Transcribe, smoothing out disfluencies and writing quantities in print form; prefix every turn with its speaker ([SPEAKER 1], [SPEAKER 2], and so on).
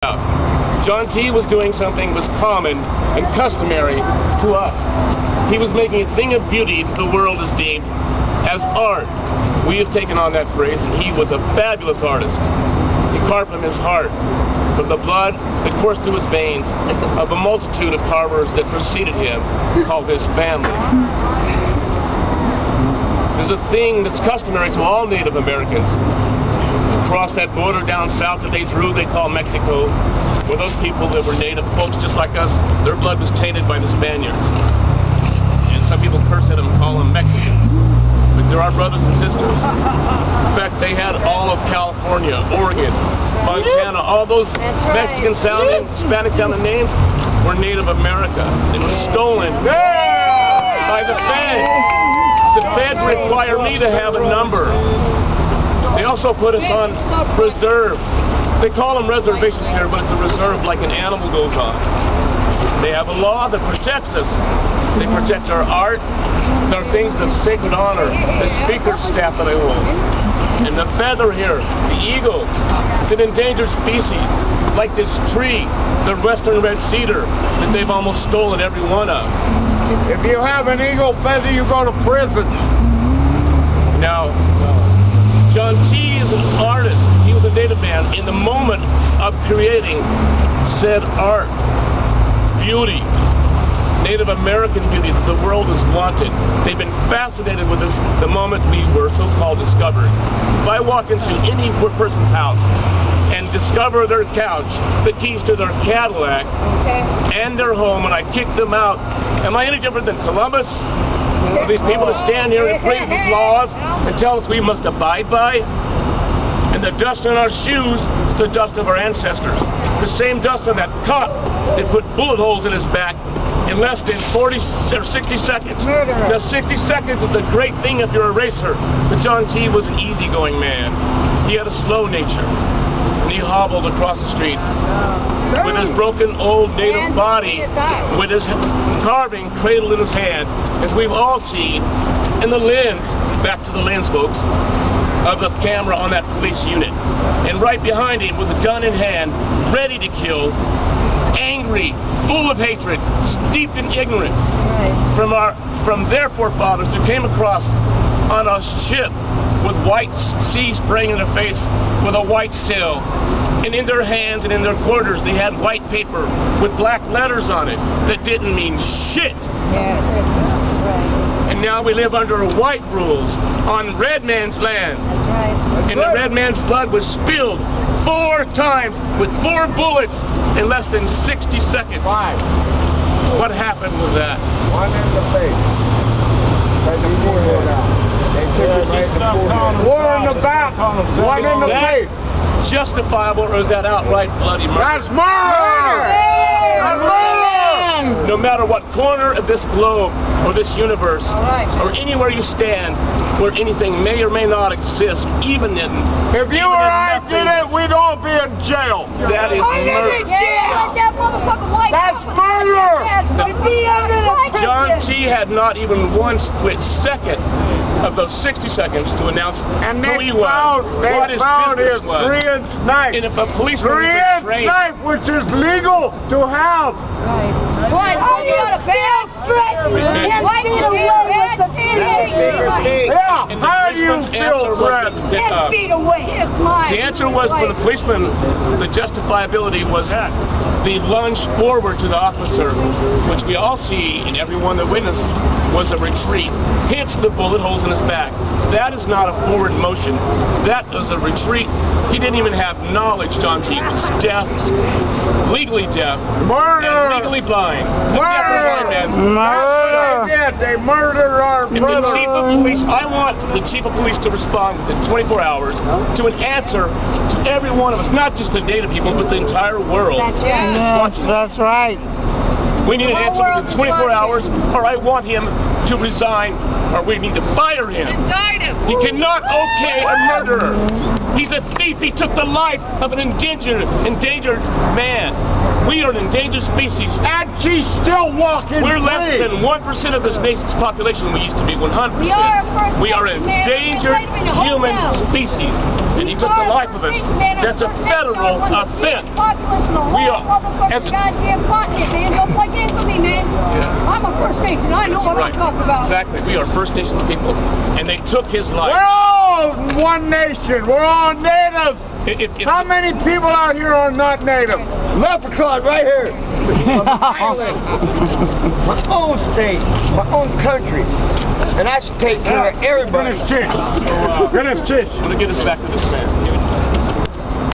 [SPEAKER 1] John T. was doing something that was common and customary to us. He was making a thing of beauty that the world has deemed as art. We have taken on that phrase, and he was a fabulous artist. He carved from his heart, from the blood that coursed through his veins of a multitude of carvers that preceded him, called his family. There's a thing that's customary to all Native Americans. Across that border down south that they drew, they call Mexico, where those people that were native folks just like us, their blood was tainted by the Spaniards. And some people curse at them and call them Mexicans. But they're our brothers and sisters. In fact, they had all of California, Oregon, Montana, all those Mexican-sounding, Hispanic-sounding names were Native America. They were stolen by the feds. The feds require me to have a number. They also put us on reserves. They call them reservations here, but it's a reserve like an animal goes on. They have a law that protects us. They protect our art, our things of sacred honor, the speaker's staff that I hold. And the feather here, the eagle, it's an endangered species, like this tree, the western red cedar, that they've almost stolen every one of.
[SPEAKER 2] If you have an eagle feather, you go to prison.
[SPEAKER 1] Now, John T. is an artist. He was a native man in the moment of creating said art, beauty, Native American beauty that the world has wanted. They've been fascinated with this the moment we were so-called discovered. If I walk into any person's house and discover their couch, the keys to their Cadillac, and their home, and I kick them out, am I any different than Columbus? Are these people that stand here and create these laws and tell us we must abide by? And the dust on our shoes is the dust of our ancestors. The same dust on that cop that put bullet holes in his back in less than 40 or 60 seconds. Now 60 seconds is a great thing if you're a racer. But John T. was an easygoing man. He had a slow nature. And he hobbled across the street with his broken old native body, with his carving cradled in his hand, as we've all seen in the lens, back to the lens folks, of the camera on that police unit. And right behind him with a gun in hand, ready to kill, angry, full of hatred, steeped in ignorance from their forefathers who came across on a ship with white sea spraying in their face with a white sail. And in their hands and in their quarters they had white paper with black letters on it that didn't mean shit. And now we live under white rules on red man's land. And the red man's blood was spilled 4 times with 4 bullets in less than 60 seconds. What happened with that?
[SPEAKER 2] One in the face. Take the forehead out. They took it right in the forehead. 4 in the back. 1 in the face.
[SPEAKER 1] Justifiable, or is that outright bloody murder?
[SPEAKER 2] That's murder! That's murder!
[SPEAKER 1] No matter what corner of this globe or this universe or anywhere you stand where anything may or may not exist, even in
[SPEAKER 2] if you or I did it, we'd all be in jail.
[SPEAKER 1] That is murder.
[SPEAKER 2] That's murder!
[SPEAKER 1] John T. had not even 1 split second of those 60 seconds to announce who he was, what his business was.
[SPEAKER 2] 3-inch knife.
[SPEAKER 1] And if a policeman
[SPEAKER 2] 3-inch knife, which is legal to have.
[SPEAKER 3] Why you got a bag? 10 feet away with the
[SPEAKER 2] Yeah, how do you feel, Fred?
[SPEAKER 3] 10 feet away.
[SPEAKER 1] The answer was for the policeman, the justifiability was the lunge forward to the officer, which we all see in everyone that witnessed, was a retreat. Hence the bullet holes in his back. That is not a forward motion. That is a retreat. He didn't even have knowledge, John T. was deaf, legally deaf, and legally blind.
[SPEAKER 2] Murder! Murder! They murdered our brother.
[SPEAKER 1] The chief of police, I want the chief of police to respond within 24 hours to an answer to every one of us, not just the Native people, but the entire world.
[SPEAKER 4] That's right.
[SPEAKER 1] We need an answer within 24 hours, or I want him to resign, or we need to fire him. He cannot okay a murderer. He's a thief. He took the life of an endangered man. We are an endangered species.
[SPEAKER 2] And she's still walking
[SPEAKER 1] We're less
[SPEAKER 2] free.
[SPEAKER 1] than 1% of this nation's population. We used to be 100%.
[SPEAKER 3] We are
[SPEAKER 1] We are an endangered human species. and he took the life of us. That's a federal offense. We are, as a,
[SPEAKER 3] goddamn continent, man. Don't play games with me, man.
[SPEAKER 1] Yeah.
[SPEAKER 3] I'm a First Nation. I know what I'm talking about.
[SPEAKER 1] Exactly. We are First Nations people, and they took his life.
[SPEAKER 2] We're all one nation. We're all natives. How many people out here are not native? Leprechaun right here. Island. My own state, my own country. And I should take care of everybody.
[SPEAKER 1] I'm going to get us back to this man.